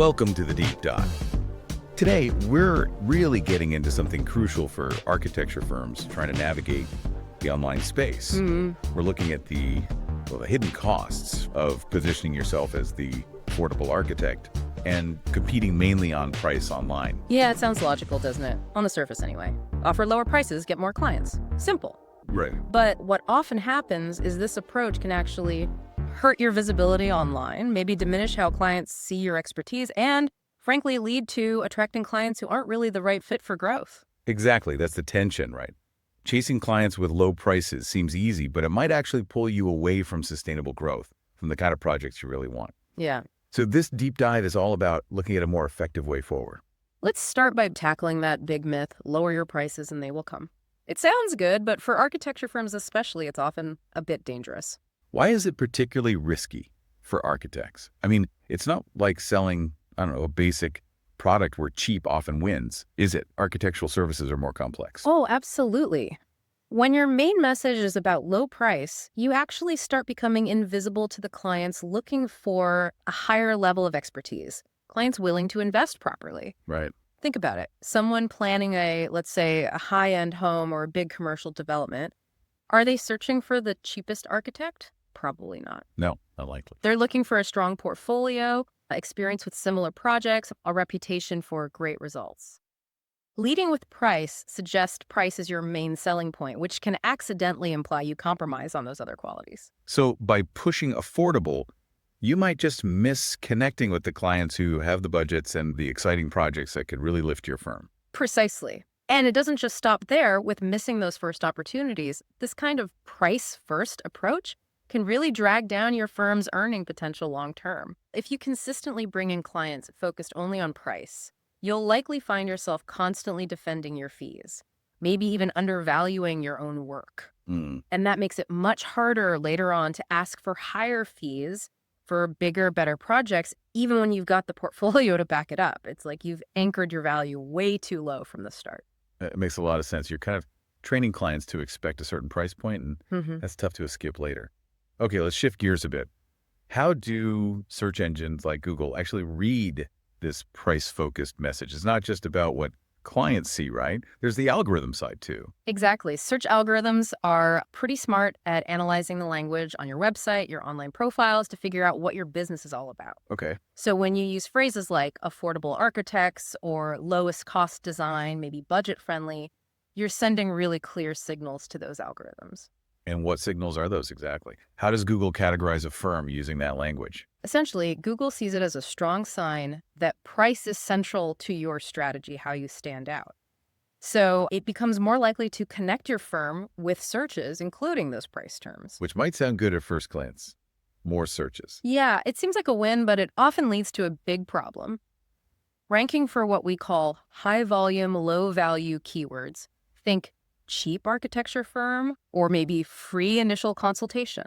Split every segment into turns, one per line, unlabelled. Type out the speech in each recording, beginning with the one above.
Welcome to the Deep Dive. Today, we're really getting into something crucial for architecture firms trying to navigate the online space. We're looking at the hidden costs of positioning yourself as the affordable architect and competing mainly on price online.
Yeah, it sounds logical, doesn't it? On the surface, anyway. Offer lower prices, get more clients. Simple.
Right.
But what often happens is this approach can actually hurt your visibility online, maybe diminish how clients see your expertise, and frankly lead to attracting clients who aren't really the right fit for growth.
Exactly. That's the tension, right? Chasing clients with low prices seems easy, but it might actually pull you away from sustainable growth, from the kind of projects you really want.
Yeah.
So this deep dive is all about looking at a more effective way forward.
Let's start by tackling that big myth: lower your prices and they will come. It sounds good, but for architecture firms especially, it's often a bit dangerous.
Why is it particularly risky for architects? I mean, it's not like selling, a basic product where cheap often wins, is it? Architectural services are more complex.
Oh, absolutely. When your main message is about low price, you actually start becoming invisible to the clients looking for a higher level of expertise, clients willing to invest properly.
Right.
Think about it. Someone planning let's say, a high-end home or a big commercial development, are they searching for the cheapest architect? Probably not.
No, unlikely.
They're looking for a strong portfolio, experience with similar projects, a reputation for great results. Leading with price suggests price is your main selling point, which can accidentally imply you compromise on those other qualities.
So by pushing affordable, you might just miss connecting with the clients who have the budgets and the exciting projects that could really lift your firm.
Precisely. And it doesn't just stop there with missing those first opportunities. This kind of price-first approach can really drag down your firm's earning potential long term. If you consistently bring in clients focused only on price, you'll likely find yourself constantly defending your fees, maybe even undervaluing your own work. And that makes it much harder later on to ask for higher fees for bigger, better projects, even when you've got the portfolio to back it up. It's like you've anchored your value way too low from the start.
It makes a lot of sense. You're kind of training clients to expect a certain price point, and that's tough to skip later. Okay, let's shift gears a bit. How do search engines like Google actually read this price-focused message? It's not just about what clients see, right? There's the algorithm side too.
Exactly. Search algorithms are pretty smart at analyzing the language on your website, your online profiles, to figure out what your business is all about.
Okay.
So when you use phrases like affordable architects or lowest cost design, maybe budget friendly, you're sending really clear signals to those algorithms.
And what signals are those exactly? How does Google categorize a firm using that language?
Essentially, Google sees it as a strong sign that price is central to your strategy, how you stand out. So it becomes more likely to connect your firm with searches, including those price terms.
Which might sound good at first glance. More searches.
Yeah, it seems like a win, but it often leads to a big problem. Ranking for what we call high volume, low value keywords. Think cheap architecture firm, or maybe free initial consultation.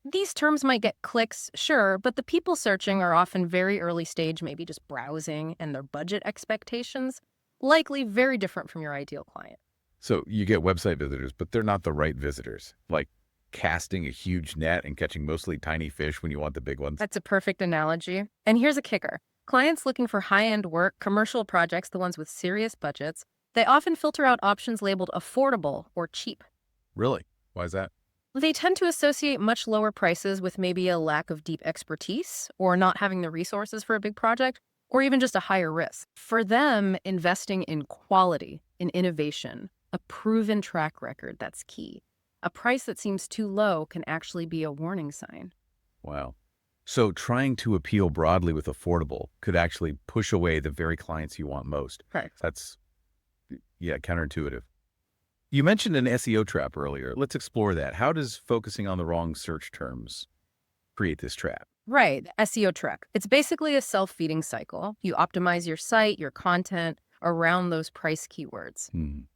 These terms might get clicks, sure, but the people searching are often very early stage, maybe just browsing, and their budget expectations likely very different from your ideal client.
So you get website visitors, but they're not the right visitors, like casting a huge net and catching mostly tiny fish when you want the big ones.
That's a perfect analogy. And here's a kicker. Clients looking for high-end work, commercial projects, the ones with serious budgets, they often filter out options labeled affordable or cheap.
Really? Why is that?
They tend to associate much lower prices with maybe a lack of deep expertise or not having the resources for a big project, or even just a higher risk. For them, investing in quality, in innovation, a proven track record, that's key. A price that seems too low can actually be a warning sign.
Wow. So trying to appeal broadly with affordable could actually push away the very clients you want most.
Right.
That's counterintuitive. You mentioned an SEO trap earlier. Let's explore that. How does focusing on the wrong search terms create this trap?
Right, SEO trap. It's basically a self-feeding cycle. You optimize your site, your content around those price keywords.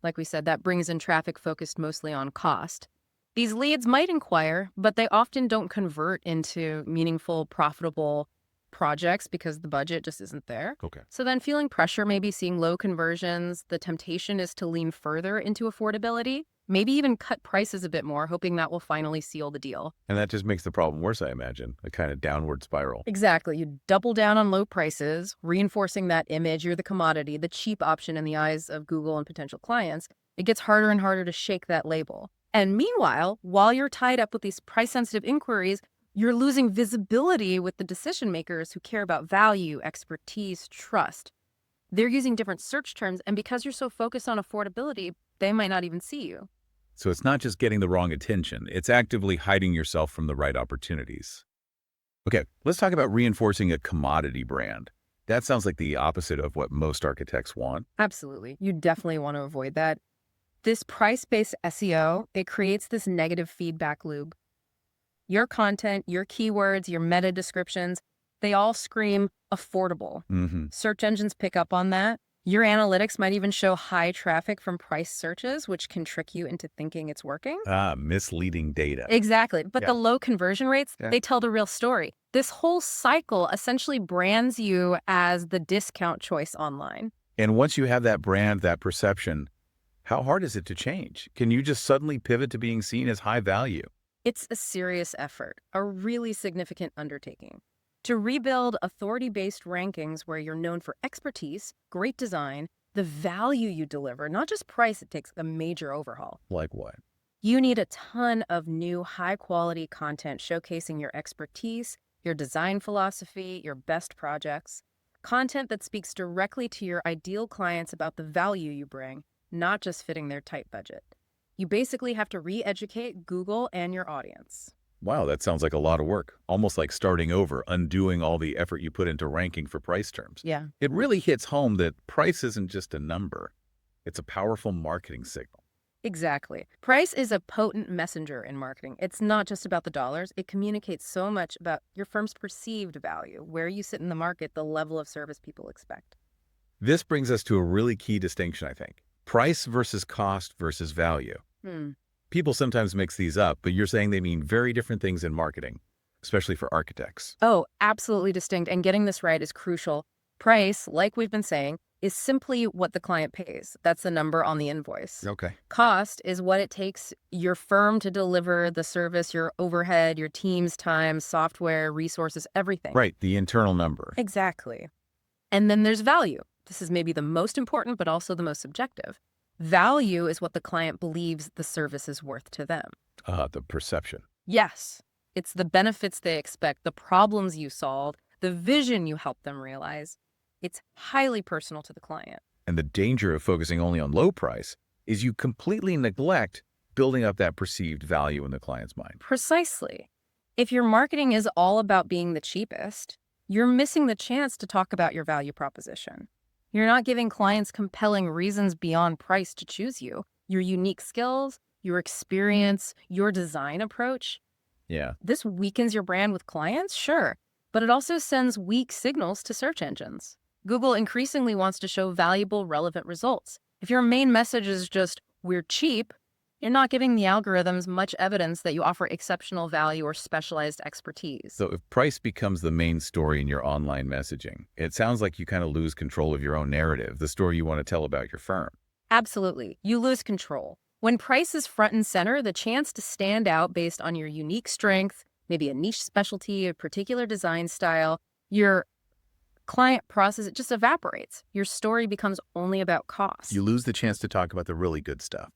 Like we said, that brings in traffic focused mostly on cost. These leads might inquire, but they often don't convert into meaningful, profitable projects because the budget just isn't there.
Okay.
So then feeling pressure, maybe seeing low conversions, the temptation is to lean further into affordability, maybe even cut prices a bit more, hoping that will finally seal the deal.
And that just makes the problem worse, I imagine, a kind of downward spiral.
Exactly. You double down on low prices, reinforcing that image. You're the commodity, the cheap option in the eyes of Google and potential clients. It gets harder and harder to shake that label. And meanwhile, while you're tied up with these price-sensitive inquiries, you're losing visibility with the decision makers who care about value, expertise, trust. They're using different search terms, and because you're so focused on affordability, they might not even see you.
So it's not just getting the wrong attention, it's actively hiding yourself from the right opportunities. Okay, let's talk about reinforcing a commodity brand. That sounds like the opposite of what most architects want.
Absolutely. You definitely want to avoid that. This price-based SEO, it creates this negative feedback loop. Your content, your keywords, your meta descriptions, they all scream affordable. Search engines pick up on that. Your analytics might even show high traffic from price searches, which can trick you into thinking it's working.
Misleading data.
Exactly. But
Yeah.
the low conversion rates, they tell the real story. This whole cycle essentially brands you as the discount choice online.
And once you have that brand, that perception, how hard is it to change? Can you just suddenly pivot to being seen as high value?
It's a serious effort, a really significant undertaking. To rebuild authority-based rankings where you're known for expertise, great design, the value you deliver, not just price, it takes a major overhaul.
Like what?
You need a ton of new high-quality content showcasing your expertise, your design philosophy, your best projects. Content that speaks directly to your ideal clients about the value you bring, not just fitting their tight budget. You basically have to re-educate Google and your audience.
Wow, that sounds like a lot of work. Almost like starting over, undoing all the effort you put into ranking for price terms.
Yeah.
It really hits home that price isn't just a number. It's a powerful marketing signal.
Exactly. Price is a potent messenger in marketing. It's not just about the dollars. It communicates so much about your firm's perceived value, where you sit in the market, the level of service people expect.
This brings us to a really key distinction, I think. Price versus cost versus value. People sometimes mix these up, but you're saying they mean very different things in marketing, especially for architects.
Oh, absolutely distinct. And getting this right is crucial. Price, like we've been saying, is simply what the client pays. That's the number on the invoice.
Okay.
Cost is what it takes your firm to deliver the service, your overhead, your team's time, software, resources, everything.
Right, the internal number.
Exactly. And then there's value. This is maybe the most important, but also the most subjective. Value is what the client believes the service is worth to them.
The perception.
Yes, it's the benefits they expect, the problems you solve, the vision you help them realize. It's highly personal to the client.
And the danger of focusing only on low price is you completely neglect building up that perceived value in the client's mind.
Precisely. If your marketing is all about being the cheapest, you're missing the chance to talk about your value proposition. You're not giving clients compelling reasons beyond price to choose you. Your unique skills, your experience, your design approach.
Yeah.
This weakens your brand with clients, sure, but it also sends weak signals to search engines. Google increasingly wants to show valuable, relevant results. If your main message is just, we're cheap, you're not giving the algorithms much evidence that you offer exceptional value or specialized expertise.
So if price becomes the main story in your online messaging, it sounds like you kind of lose control of your own narrative, the story you want to tell about your firm.
Absolutely. You lose control. When price is front and center, the chance to stand out based on your unique strength, maybe a niche specialty, a particular design style, your client process, it just evaporates. Your story becomes only about cost.
You lose the chance to talk about the really good stuff.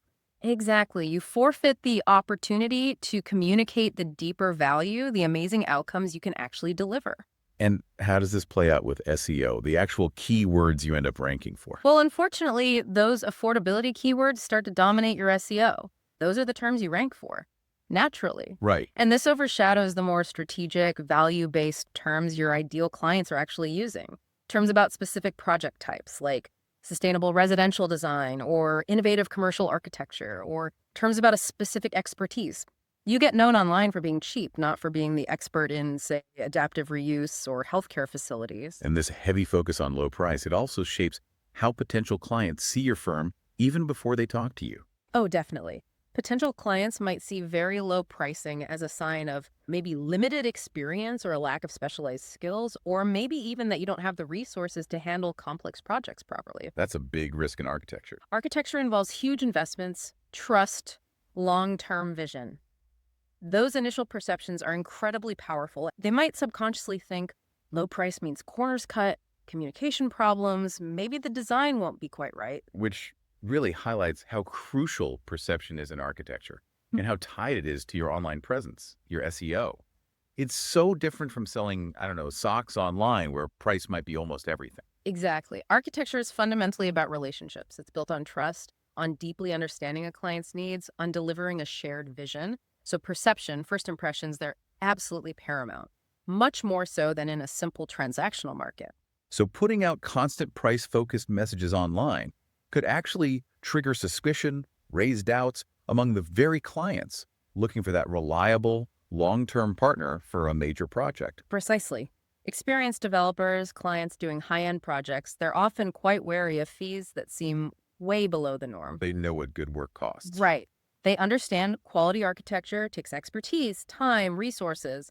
Exactly. You forfeit the opportunity to communicate the deeper value, the amazing outcomes you can actually deliver.
And how does this play out with SEO, the actual keywords you end up ranking for?
Well, unfortunately, those affordability keywords start to dominate your SEO. Those are the terms you rank for, naturally.
Right.
And this overshadows the more strategic, value-based terms your ideal clients are actually using. Terms about specific project types like sustainable residential design or innovative commercial architecture, or terms about a specific expertise. You get known online for being cheap, not for being the expert in, say, adaptive reuse or healthcare facilities.
And this heavy focus on low price, it also shapes how potential clients see your firm even before they talk to you.
Oh, definitely. Potential clients might see very low pricing as a sign of maybe limited experience or a lack of specialized skills, or maybe even that you don't have the resources to handle complex projects properly.
That's a big risk in architecture.
Architecture involves huge investments, trust, long-term vision. Those initial perceptions are incredibly powerful. They might subconsciously think low price means corners cut, communication problems, maybe the design won't be quite right.
Which really highlights how crucial perception is in architecture and how tied it is to your online presence, your SEO. It's so different from selling, I don't know, socks online where price might be almost everything.
Exactly. Architecture is fundamentally about relationships. It's built on trust, on deeply understanding a client's needs, on delivering a shared vision. So perception, first impressions, they're absolutely paramount, much more so than in a simple transactional market.
So putting out constant price-focused messages online could actually trigger suspicion, raise doubts among the very clients looking for that reliable, long-term partner for a major project.
Precisely. Experienced developers, clients doing high-end projects, they're often quite wary of fees that seem way below the norm.
They know what good work costs.
Right. They understand quality architecture takes expertise, time, resources.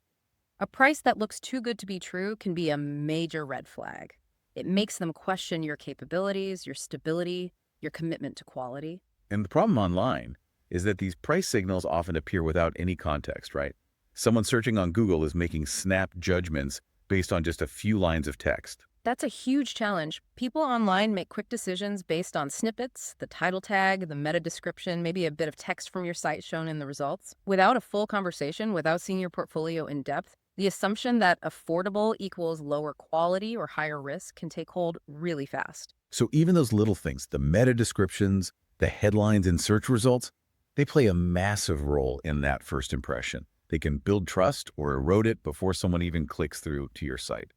A price that looks too good to be true can be a major red flag. It makes them question your capabilities, your stability, your commitment to quality.
And the problem online is that these price signals often appear without any context, right? Someone searching on Google is making snap judgments based on just a few lines of text.
That's a huge challenge. People online make quick decisions based on snippets, the title tag, the meta description, maybe a bit of text from your site shown in the results. Without a full conversation, without seeing your portfolio in depth, the assumption that affordable equals lower quality or higher risk can take hold really fast.
So even those little things, the meta descriptions, the headlines in search results, they play a massive role in that first impression. They can build trust or erode it before someone even clicks through to your site.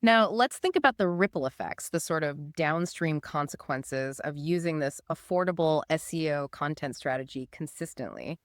Now, let's think about the ripple effects, the sort of downstream consequences of using this affordable SEO content strategy consistently.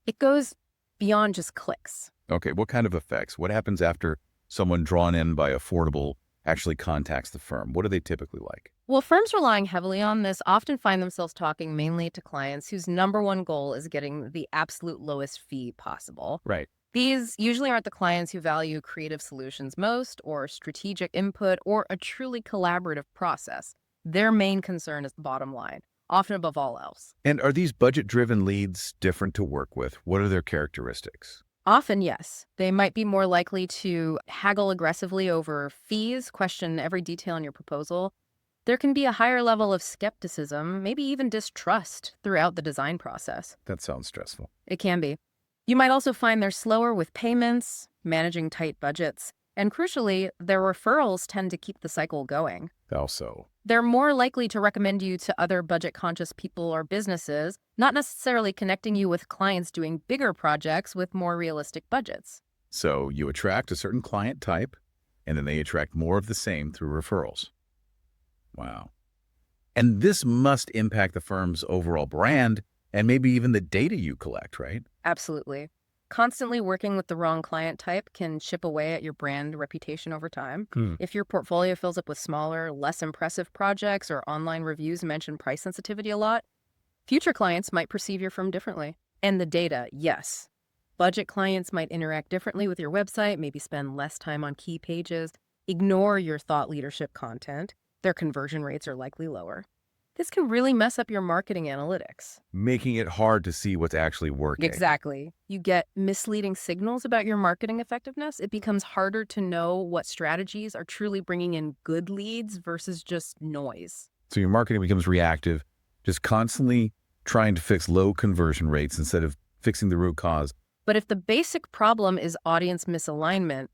It goes beyond just clicks.
Okay, what kind of effects? What happens after someone drawn in by affordable actually contacts the firm? What are they typically like?
Well, firms relying heavily on this often find themselves talking mainly to clients whose number one goal is getting the absolute lowest fee possible.
Right.
These usually aren't the clients who value creative solutions most, or strategic input, or a truly collaborative process. Their main concern is the bottom line, often above all else.
And are these budget-driven leads different to work with? What are their characteristics?
Often, yes. They might be more likely to haggle aggressively over fees, question every detail in your proposal. There can be a higher level of skepticism, maybe even distrust throughout the design process.
That sounds stressful.
It can be. You might also find they're slower with payments, managing tight budgets, and crucially, their referrals tend to keep the cycle going.
Also,
They're more likely to recommend you to other budget-conscious people or businesses, not necessarily connecting you with clients doing bigger projects with more realistic budgets.
so you attract a certain client type, and then they attract more of the same through referrals. Wow. And this must impact the firm's overall brand and maybe even the data you collect, right?
Absolutely. Constantly working with the wrong client type can chip away at your brand reputation over time. If your portfolio fills up with smaller, less impressive projects or online reviews mention price sensitivity a lot, future clients might perceive your firm differently. And the data, yes. Budget clients might interact differently with your website, maybe spend less time on key pages, ignore your thought leadership content. Their conversion rates are likely lower. This can really mess up your marketing analytics.
Making it hard to see what's actually working.
Exactly. You get misleading signals about your marketing effectiveness. It becomes harder to know what strategies are truly bringing in good leads versus just noise.
So your marketing becomes reactive, just constantly trying to fix low conversion rates instead of fixing the root cause.
But if the basic problem is audience misalignment,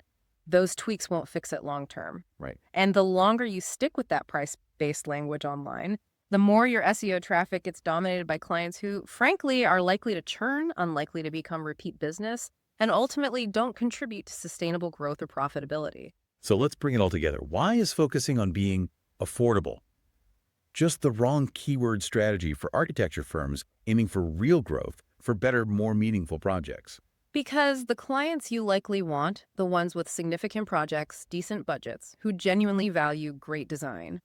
those tweaks won't fix it long term.
Right.
And the longer you stick with that price-based language online, the more your SEO traffic gets dominated by clients who, frankly, are likely to churn, unlikely to become repeat business, and ultimately don't contribute to sustainable growth or profitability.
So let's bring it all together. Why is focusing on being affordable just the wrong keyword strategy for architecture firms aiming for real growth for better, more meaningful projects?
Because the clients you likely want, the ones with significant projects, decent budgets, who genuinely value great design,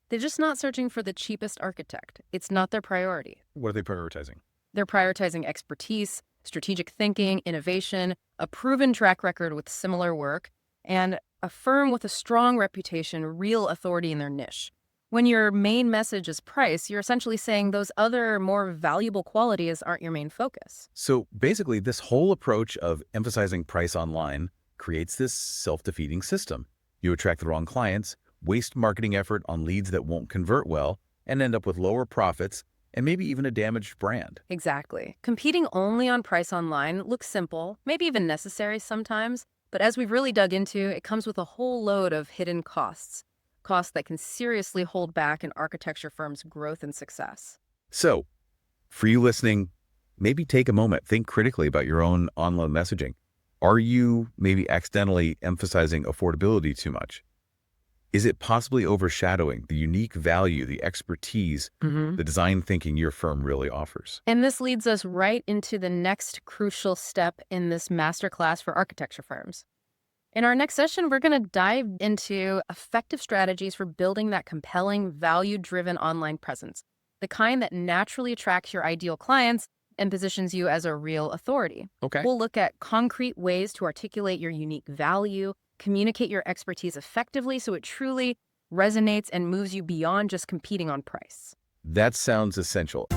they're just not searching for the cheapest architect. It's not their priority.
What are they prioritizing?
They're prioritizing expertise, strategic thinking, innovation, a proven track record with similar work, and a firm with a strong reputation, real authority in their niche. When your main message is price, you're essentially saying those other more valuable qualities aren't your main focus.
So basically, this whole approach of emphasizing price online creates this self-defeating system. You attract the wrong clients, waste marketing effort on leads that won't convert well, and end up with lower profits and maybe even a damaged brand.
Exactly. Competing only on price online looks simple, maybe even necessary sometimes, but as we've really dug into, it comes with a whole load of hidden costs. Costs that can seriously hold back an architecture firm's growth and success.
So, for you listening, maybe take a moment, think critically about your own online messaging. Are you maybe accidentally emphasizing affordability too much? Is it possibly overshadowing the unique value, the expertise, the design thinking your firm really offers?
And this leads us right into the next crucial step in this masterclass for architecture firms. In our next session, we're going to dive into effective strategies for building that compelling, value-driven online presence, the kind that naturally attracts your ideal clients and positions you as a real authority.
Okay.
We'll look at concrete ways to articulate your unique value, communicate your expertise effectively so it truly resonates and moves you beyond just competing on price.
That sounds essential.